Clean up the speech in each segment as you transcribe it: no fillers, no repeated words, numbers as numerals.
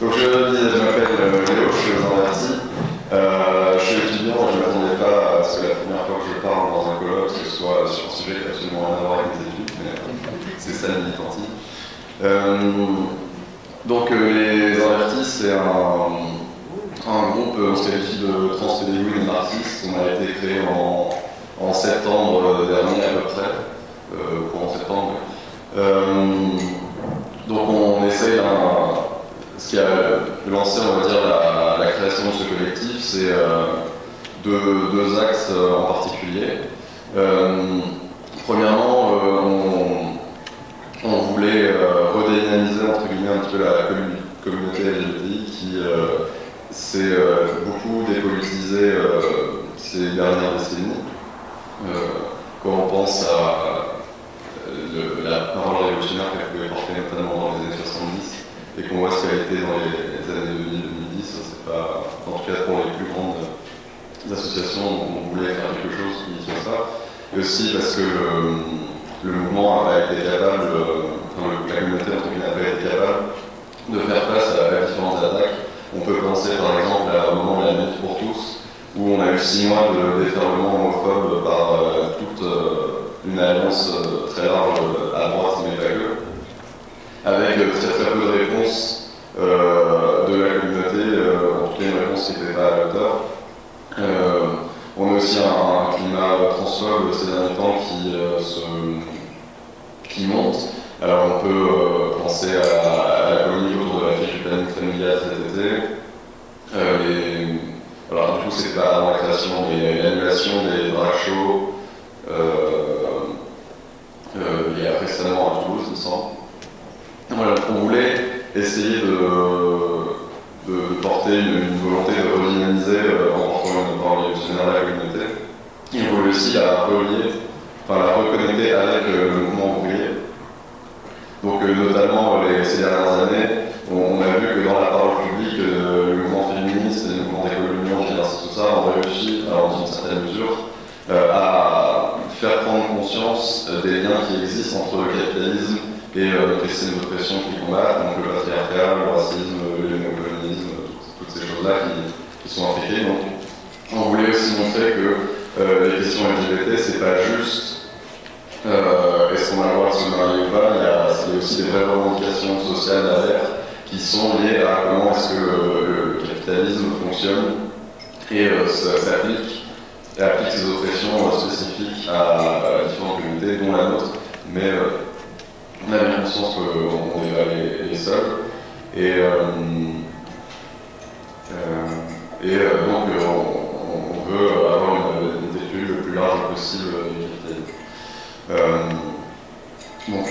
Donc je m'appelle Léo, je suis aux Invertis. Je suis étudiant, je ne m'attendais pas à ce que la première fois que je parle dans un colloque, ce soit sur un sujet qui n'a absolument rien à voir avec mes études, mais c'est ça la militantisme. Donc les Invertis, c'est un groupe, on se qualifie de trans-pédagogues et marxistes. On a été créé en septembre dernier à peu près, courant septembre. Donc on essaye ce qui a lancé, on va dire, la création de ce collectif, c'est deux axes en particulier. Premièrement, on voulait redynamiser entre guillemets un petit peu la communauté LGBTI qui s'est beaucoup dépolitisée ces dernières décennies. Quand on pense à la parole révolutionnaire qu'elle pouvait porter notamment dans les années 70 et qu'on voit ce qu'elle a été dans les années 2000-2010, c'est pas, en tout cas pour les plus grandes associations, on voulait faire quelque chose qui soit ça. Et aussi parce que le mouvement n'a pas été capable, la communauté entre guillemets n'a pas été capable de faire face à différentes attaques. On peut penser par exemple au moment de la lutte pour tous, où on a eu 6 mois de déferlement homophobe par toute une alliance très large à droite, mais pas que, avec très peu de réponses de la communauté, en tout cas une réponse qui n'était pas à l'auteur. On a aussi un climat transphobe ces derniers temps qui monte. Alors on peut penser à la polémique autour de la fiche du planning familial cet été. Alors du coup c'est pas avant la création, mais l'annulation des drag shows il y a récemment à Toulouse, il me semble. Voilà, on voulait essayer de porter une volonté de redynamiser en portant une parole révolutionnaire à la communauté. Et on voulait aussi la reconnecter avec le mouvement ouvrier. Donc notamment ces dernières années, on a vu que dans la parole publique, le mouvement féministe et le mouvement d'école-union, tout ça, ont réussi, alors dans une certaine mesure, à faire prendre conscience des liens qui existent entre le capitalisme et notre système d'oppression qui combattent, donc le patriarcat, le racisme, le néocolonialisme, toutes ces choses-là qui sont impliquées. Donc on voulait aussi montrer que les questions LGBT, c'est pas juste est-ce qu'on a le droit de se marier ou pas, il y a aussi des vraies revendications sociales derrière qui sont liées à comment est-ce que le capitalisme fonctionne et s'applique ses oppressions spécifiques à différentes communautés, dont la nôtre, mais on a bien conscience qu'on n'est pas les seuls. Et donc on veut avoir une étude le plus large possible du capitalisme. Donc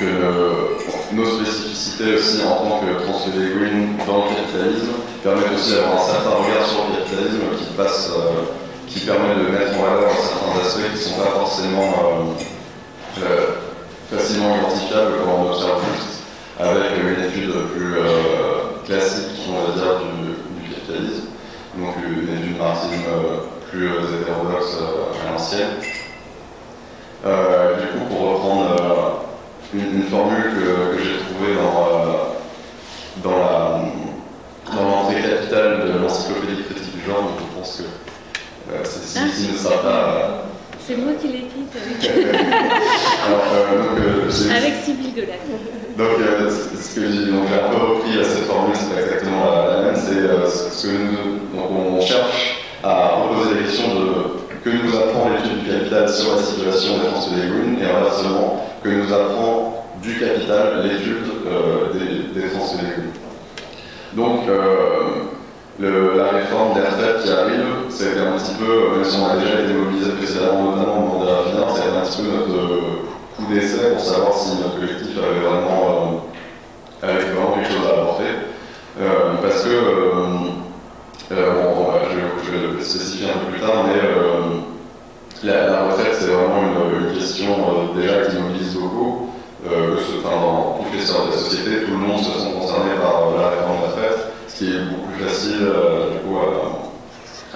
nos spécificités aussi en tant que trans-pédagogues dans le capitalisme permettent aussi d'avoir un certain regard sur le capitalisme qui permet de mettre en valeur certains aspects qui ne sont pas forcément facilement identifiables quand on observe juste avec une étude plus classique, on va dire, du capitalisme, donc une étude marxisme plus hétérodoxe à l'ancienne. Du coup, pour reprendre une formule que j'ai trouvée dans l'entrée capitale de l'encyclopédie critique du genre, donc je pense que celle-ci ne sera pas... C'est moi qui l'ai écrite avec Sybille Delac. Donc, ce que j'ai un peu repris à cette formule, c'est pas exactement la même, c'est ce que on cherche à reposer la question de que nous apprend l'étude du capital sur la situation des trans-pédagogues et inversement, que nous apprend du capital l'étude des trans-pédagogues. Donc, la réforme des retraites qui arrive, c'est un petit peu, même si on a déjà été mobilisé précédemment, notamment au moment de la finance, c'est un petit peu notre coup d'essai pour savoir si notre collectif avait vraiment quelque chose à apporter. Parce que, je vais le spécifier un peu plus tard, mais la retraite, c'est vraiment une question déjà qui mobilise beaucoup. Dans toutes les sortes de sociétés, tout le monde se sent concerné par la réforme de la retraite, ce qui est beaucoup plus facile du coup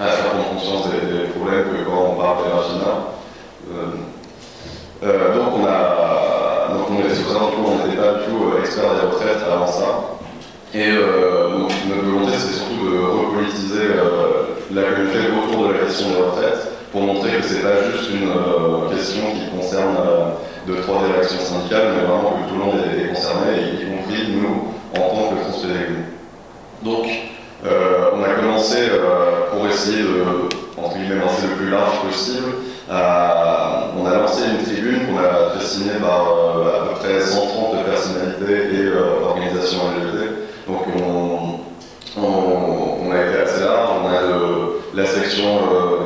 à faire prendre conscience des problèmes que quand on parle des raffinats. Donc on était sur ça, du coup on n'était pas du tout experts des retraites avant ça. Et donc notre volonté, c'est surtout de repolitiser la communauté autour de la question des retraites, pour montrer que c'est pas juste une question qui concerne 2-3 directions syndicales, mais vraiment que tout le monde est concerné, y compris nous, en tant que transpédagogues. Donc, on a commencé pour essayer de, entre guillemets, lancer le plus large possible. On a lancé une tribune qu'on a fait signer par à peu près 130 personnalités et organisations LGBT. Donc, on a été assez large. On a la section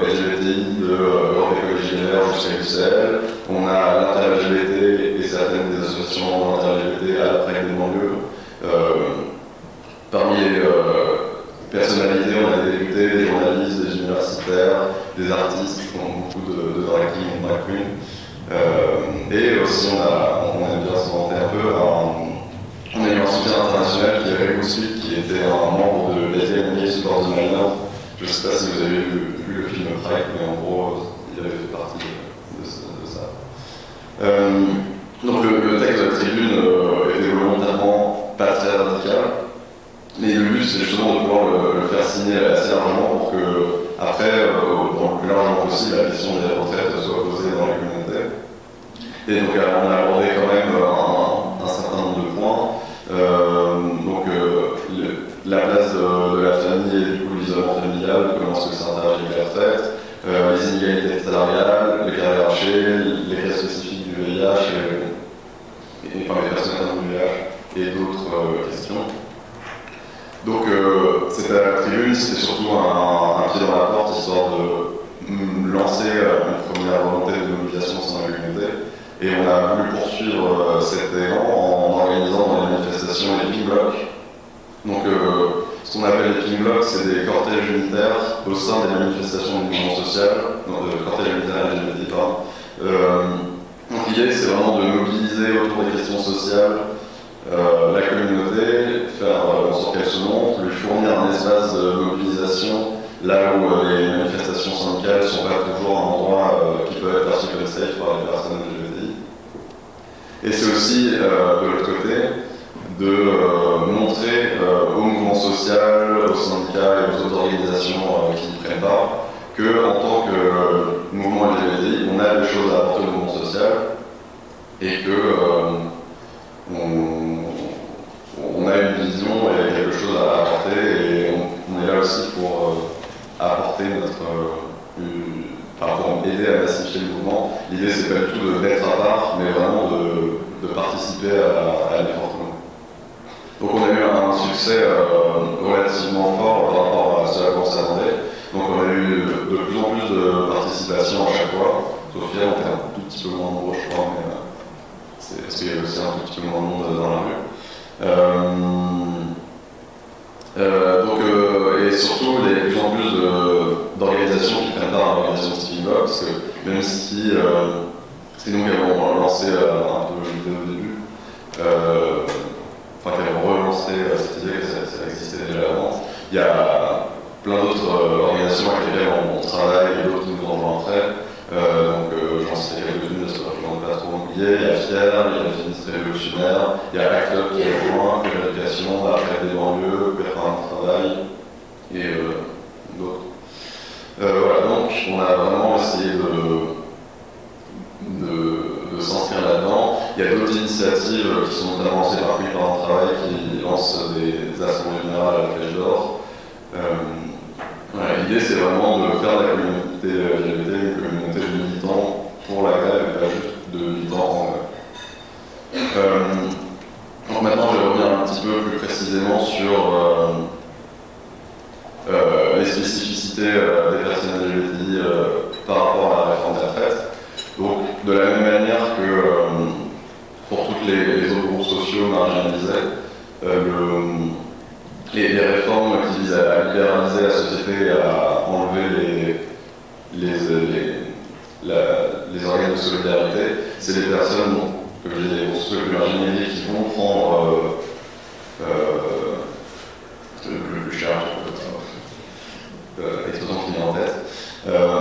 LGBTI de Europe Écologie Les Verts jusqu'à UCL. On a l'inter-LGBT et certaines des associations inter-LGBT à la PREC des banlieues. Parmi les personnalités, on a des députés, des journalistes, des universitaires, des artistes, beaucoup de drag kings et drag queens. Et aussi, on aime bien se vanter un peu. On a eu un soutien international qui est Eric Boussy, qui était un membre de l'Academy Support the Minor. Je ne sais pas si vous avez vu le film Pride, mais en gros, il avait fait partie de ça. Donc le texte de la tribune était volontairement pas très radical, mais le but c'est justement de pouvoir le faire signer assez largement pour que, après, dans le plus largement possible, la question des retraites soit posée dans la communauté. Et donc on a abordé quand même un certain nombre de points. La place de la famille et du coup l'isolement familial, comment est-ce que ça interagit avec la retraite, les inégalités salariales, les carrières hachées, les cas spécifiques du VIH, enfin les personnes atteintes du VIH et d'autres questions. Donc c'était à la tribune, c'était surtout un pied dans la porte, histoire de lancer une première volonté de mobilisation au sein de la communauté. Et on a voulu poursuivre cet élan en organisant dans les manifestations les ping blocs. Donc ce qu'on appelle les ping blocs, c'est des cortèges unitaires au sein des manifestations du mouvement social, non, de cortèges unitaires LGBT, pardon. Donc l'idée, c'est vraiment de mobiliser autour des questions sociales la communauté, faire en sorte qu'elle se montre, lui fournir un espace de mobilisation là où les manifestations syndicales ne sont pas toujours un endroit qui peut être particulièrement safe par les personnes LGBTI. Et c'est aussi, de l'autre côté, de montrer au mouvement social, aux syndicats et aux autres organisations qui n'y prennent pas, qu'en tant que mouvement LGBTI, on a des choses à apporter au mouvement social et que on a une vision et quelque chose à apporter, et on est là aussi pour apporter pour aider à massifier le mouvement. L'idée, c'est pas du tout d'être à part, mais vraiment de participer à l'effort commun. Donc on a eu un succès relativement fort par rapport à ce à quoi on s'attendait. Donc on a eu de plus en plus de participation à chaque fois. Sophia, on était un tout petit peu moins nombreux, je crois, mais c'est parce qu'il y avait aussi un tout petit peu moins de monde dans la rue. Et surtout, il y a de plus en plus d'organisations qui prennent part à l'organisation de Speaking Box, parce que même si c'est nous qui avons lancé un peu l'idée au début, qui avons relancé cette idée, que ça existait déjà avant, il y a plein d'autres organisations avec lesquelles on travaille et d'autres qui nous envoient après. J'en sais quelques-unes, je ne vais pas trop oublier. Il y a FIER, il y a la Féministe Révolutionnaire, il y a ACT UP qui est loin, l'éducation, la retraite des banlieues, Perpin du travail et d'autres. Voilà, donc on a vraiment essayé de s'inscrire là-dedans. Il y a d'autres initiatives qui sont notamment lancées par Puis par un travail qui lance des assemblées générales à la Flèche d'Or. L'idée, c'est vraiment de faire de la communauté LGBT une communauté de militants pour la grève et pas juste de militants en grève. Donc maintenant, je vais revenir un petit peu plus précisément sur les spécificités des personnes LGBTI par rapport à la réforme des retraites. Donc, de la même manière que pour tous les autres groupes sociaux marginalisés, les réformes qui visent à libéraliser la société et à enlever les organes de solidarité, c'est les personnes, comme je disais, les groupes sociaux marginalisés qui vont prendre le plus cher, l'expression qui vient en tête.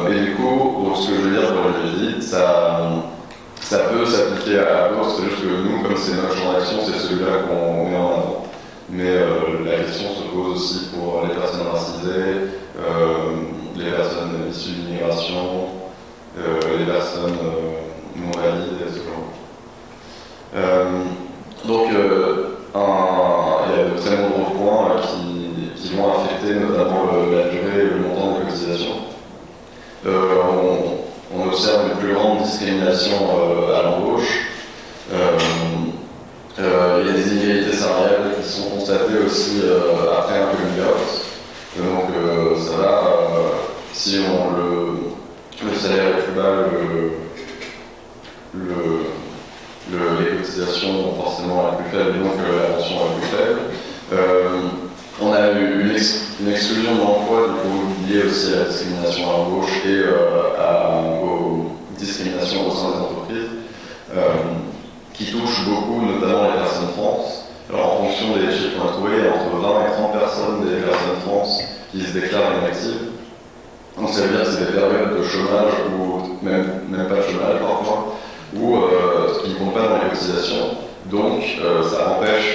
Et du coup, donc, ce que je veux dire pour le LGBT, ça peut s'appliquer à d'autres, c'est juste que nous, comme c'est notre champ d'action, c'est celui-là qu'on met en avant. mais la question se pose aussi pour les personnes racisées, les personnes issues de l'immigration, les personnes non valides, etc. Donc, il y a de très nombreux points qui vont affecter notamment la durée et le montant des cotisations. On observe une plus grande discrimination à l'embauche. Il y a des inégalités salariales qui sont constatées aussi après un coming out. Donc ça va, si le salaire est plus bas, les cotisations sont forcément plus faibles, donc la pension est plus faible. On a eu une exclusion de l'emploi liée aussi à la discrimination à l'embauche et aux discriminations au sein des entreprises, qui touchent beaucoup notamment les personnes trans. Alors en fonction des chiffres qu'on a trouvés, il y a entre 20 et 30 personnes des personnes trans qui se déclarent inactives. Donc ça veut dire que c'est des périodes de chômage ou même pas de chômage parfois, qui ne comptent pas dans les cotisations. Donc ça empêche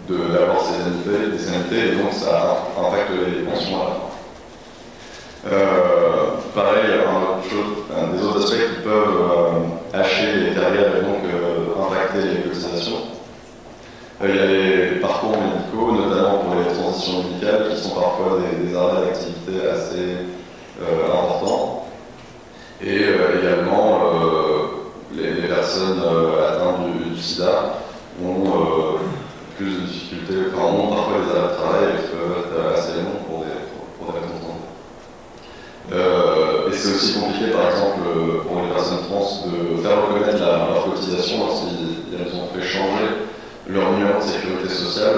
d'avoir des annuités, et donc ça impacte les pensions à la fin. Pareil, un des autres aspects qui peuvent hacher les carrières et donc impacter les cotisations. Il y a les parcours médicaux, notamment pour les transitions médicales, qui sont parfois des arrêts d'activité assez importants. Et également, les personnes atteintes du sida ont plus de difficultés, ont parfois des arrêts de travail qui peuvent être assez longs pour des raisons de santé. Et c'est aussi compliqué, par exemple, pour les personnes trans de faire reconnaître leur cotisation lorsqu'elles ont fait changer leur numéro de sécurité sociale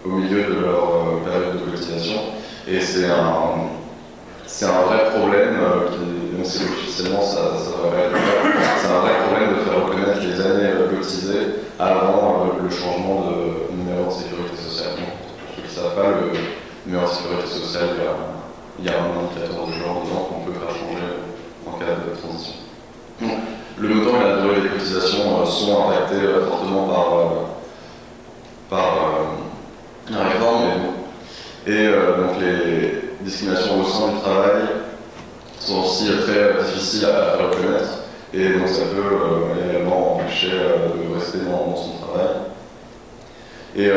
au milieu de leur période de cotisation. Et c'est un vrai problème, même si officiellement ça va pas être le cas, c'est un vrai problème de faire reconnaître les années cotisées avant le changement de numéro de sécurité sociale. Donc, pour ceux qui ne savent pas, le numéro de sécurité sociale, il y a un indicateur de genre dedans qu'on peut faire changer en cas de transition. Donc, le montant et la durée des cotisations sont impactés fortement par la réforme. Et donc les discriminations au sein du travail sont aussi très difficiles à faire reconnaître. Et donc ça peut également empêcher de rester dans son travail. Et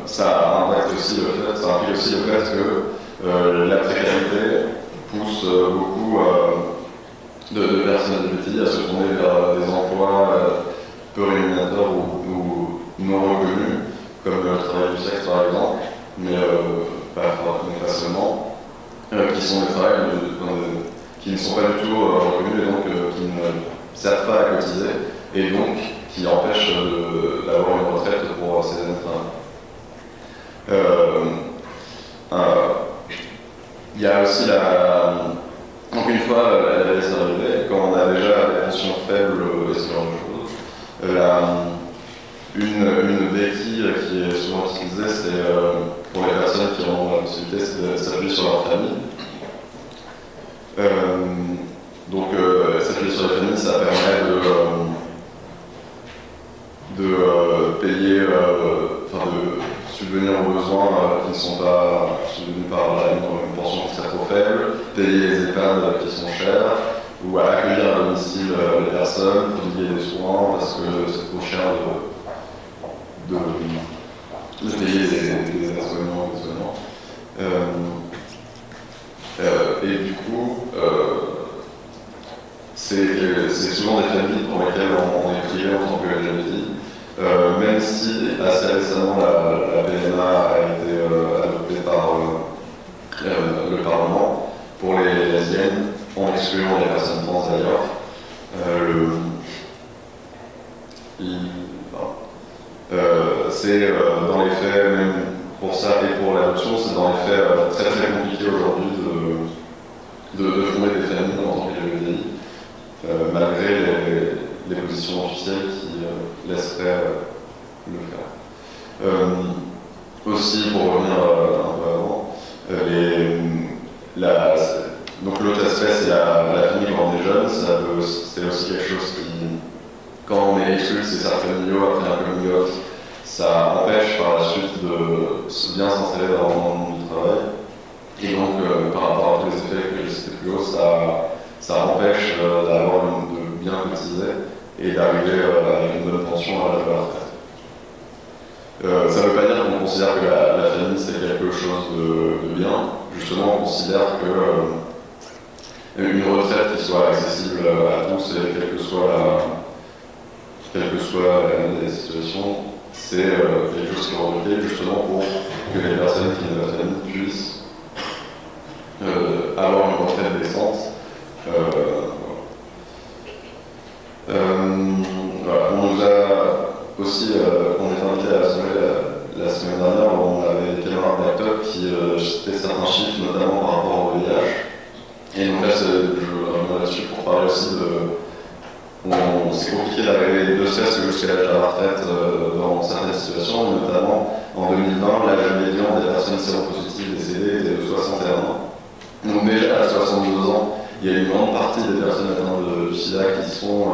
ça implique aussi le fait que la précarité pousse beaucoup de personnes LGBTI à se tourner vers des emplois peu rémunérateurs ou non reconnus, comme le travail du sexe par exemple, mais pas seulement, qui sont des travails qui ne sont pas du tout reconnus et donc qui ne servent pas à cotiser et donc qui empêchent d'avoir une retraite pour ces années de travail. Il y a aussi donc une fois la vieillesse arrivée, quand on a déjà des pensions faibles et ce genre de choses, une béquille qui est souvent utilisée, c'est pour les personnes qui ont la possibilité, c'est de s'appuyer sur leur famille. Donc s'appuyer sur la famille, ça permet de payer, de subvenir aux besoins qui ne sont pas subvenus par une pension qui serait trop faible, payer les EHPAD qui sont chers, ou à accueillir à domicile les personnes, prodiguer des soins parce que c'est trop cher de payer des soignants. Et du coup, c'est souvent des familles pour lesquelles on est privé en tant que LGBTI. Même si assez récemment la PMA a été adoptée par le Parlement pour les lesbiennes, en excluant les personnes trans d'ailleurs. C'est dans les faits, même pour ça et pour l'adoption, c'est dans les faits très très compliqué aujourd'hui de fonder des familles en tant que LGBTI, malgré les positions officielles qui laisseraient le faire. Aussi, pour revenir un peu avant, donc l'autre aspect, c'est la famille quand on est jeune. C'est aussi quelque chose qui, quand on est exclu de ces cercles familiaux après un coming out, ça empêche par la suite de bien s'installer dans le monde du travail. Et donc, par rapport à tous les effets que j'ai cités plus haut, ça empêche de bien cotiser et d'arriver avec une bonne pension à l'âge de la retraite. Ça ne veut pas dire qu'on considère que la famille c'est quelque chose de bien. Justement, on considère que une retraite qui soit accessible à tous et quelle que soit la situation, c'est quelque chose qui est remonté justement pour que les personnes qui n'ont pas de famille puissent avoir une retraite décente. Voilà. On nous a aussi, on est invité à la semaine dernière, on avait des camarades d'acteurs qui citaient certains chiffres, notamment par rapport au VIH. Et donc là, je reviens là-dessus pour parler aussi c'est compliqué d'arriver de cesse jusqu'à l'âge de la retraite dans certaines situations, notamment en 2020, l'âge médian des personnes séropositives décédées était de 61 ans. Donc déjà à 62 ans, il y a une grande partie des personnes atteintes de SIDA qui sont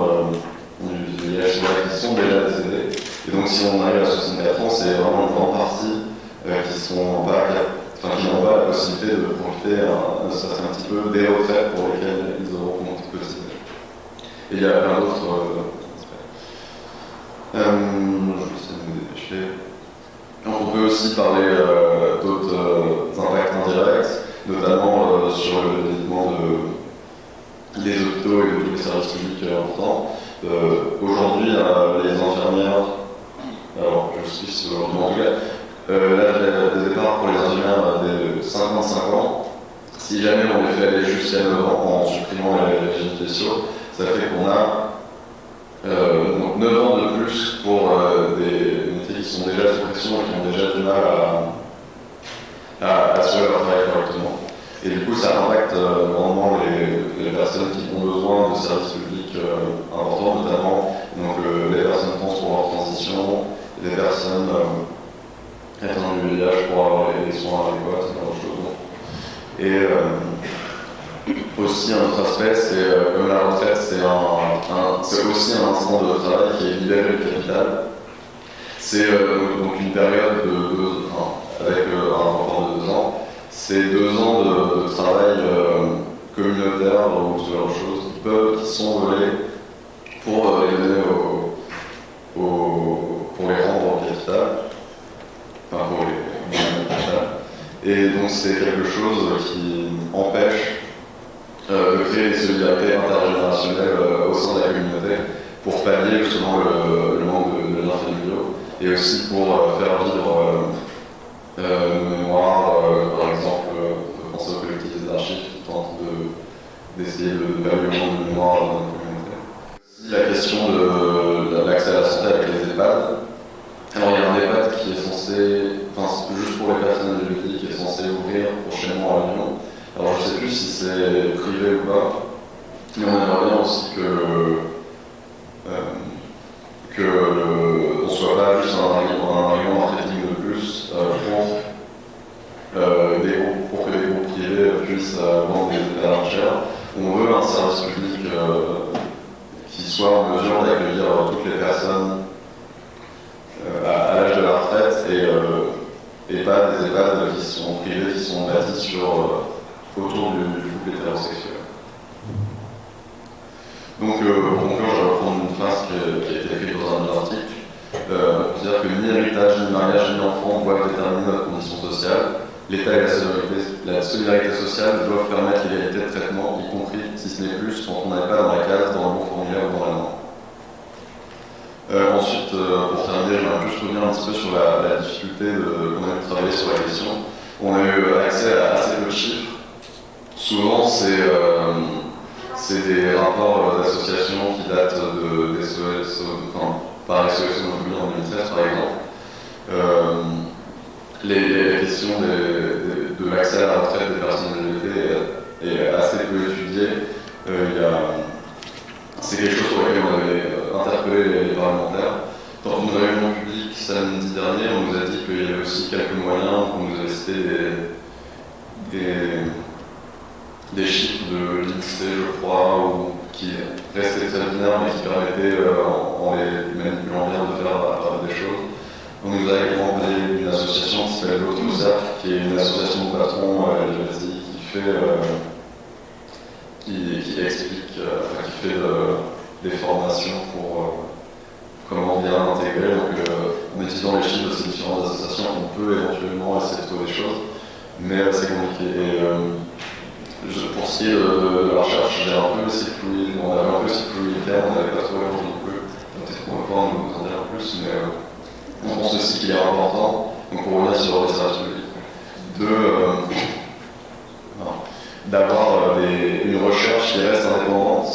qui sont déjà décédées. Et donc si on arrive à 64 ans, c'est vraiment une grande partie qui n'ont pas la possibilité de profiter un petit peu des retraites pour lesquelles ils auront cotisé. Et il y a plein d'autres aspects. On peut aussi parler d'autres impacts indirects, notamment sur le développement des hôpitaux et de tous les services publics importants. Aujourd'hui, les infirmières, alors je sais si c'est aujourd'hui en tout cas, l'âge de départ pour les infirmières de 55 ans, si jamais on les fait aller jusqu'à 9 ans en supprimant les régimes spéciaux, ça fait qu'on a donc 9 ans de plus pour des métiers qui sont déjà sous pression et qui ont déjà du mal à assurer leur travail correctement. Et du coup, ça impacte grandement les personnes qui ont besoin de services publics importants, notamment donc, les personnes trans pour leur transition, les personnes atteintes du VIH pour avoir les soins adéquats, ce genre de choses. Et aussi un autre aspect, c'est comme la retraite, c'est aussi un instant de travail qui est libéré du capital. C'est donc une période avec un rapport de 2 ans. C'est 2 ans de travail communautaire ou ce genre de choses qui sont volés pour les donner pour les rendre au capital, enfin pour les donner au capital. Et donc c'est quelque chose qui empêche de créer une solidarité intergénérationnelle au sein de la communauté pour pallier justement le manque de liens familiaux et aussi pour faire vivre nos mémoires, par exemple, penser au collectif des archives qui tente d'essayer de pallier le manque de mémoire dans notre communauté. Aussi la question de l'accès à la santé avec les EHPAD. Alors il y a un EHPAD qui est censé, juste pour les personnes LGBT, qui est censé ouvrir prochainement à Lyon. Alors je ne sais plus si c'est privé ou pas, mais on aimerait bien aussi qu'on ne soit pas juste un argument marketing de plus pour que les groupes privés puissent vendre des états chers. On veut un service public qui soit en mesure d'accueillir toutes les personnes à l'âge de la retraite et pas des EHPAD qui sont privés, qui sont bâtis autour du couple hétérosexuel. Donc, pour conclure, je vais reprendre une phrase qui a été écrite dans un article. C'est-à-dire que ni héritage, ni mariage, ni enfant doivent déterminer notre condition sociale. L'État et la solidarité sociale doivent permettre l'égalité de traitement, y compris, si ce n'est plus, quand on n'est pas dans la case, dans le bon formulaire ou dans la norme. Ensuite, pour terminer, je vais juste revenir un petit peu sur la difficulté qu'on a de travailler sur la question. On a eu accès à assez peu de chiffres. Souvent, c'est des rapports d'associations qui datent des SOS, par SOS Homophobie en 2013 par exemple. La question de l'accès à la retraite des personnes LGBT est assez peu étudiée. C'est quelque chose sur lequel on avait interpellé les parlementaires. Dans une réunion publique samedi dernier, on nous a dit qu'il y avait aussi quelques moyens, on nous avait cité des chiffres de l'INSEE, je crois, qui restaient très binaires mais qui permettaient, en les manipulant bien, de faire apparaître des choses. On nous a également parlé d'une association qui s'appelle l'Autre Cercle, qui est une association de patrons LGBTI qui explique, qui fait des formations pour comment bien l'intégrer. Donc, en utilisant les chiffres de ces différentes associations, on peut éventuellement essayer de trouver des choses, mais c'est compliqué. Et pour ce qui est de la recherche, j'ai un peu essayé de fouiller, on avait un peu essayé de fouiller les termes, on n'avait pas trouvé grand non plus. Peut-être qu'on va pouvoir nous en dire plus, mais on pense aussi qu'il est important, donc pour revenir sur le research public, d'avoir une recherche qui reste indépendante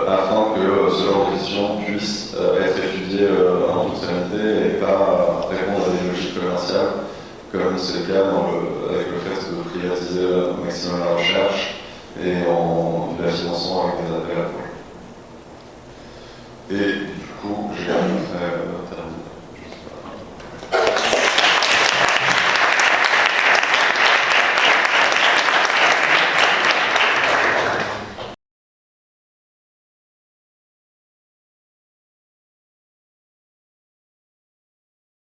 afin que ce genre de questions puisse être étudié en toute sérénité et pas répondre à des logiques commerciales, comme c'est le cas avec le fait de privatiser au maximum la recherche et en la finançant avec des appels à projets. Et du coup, j'ai fait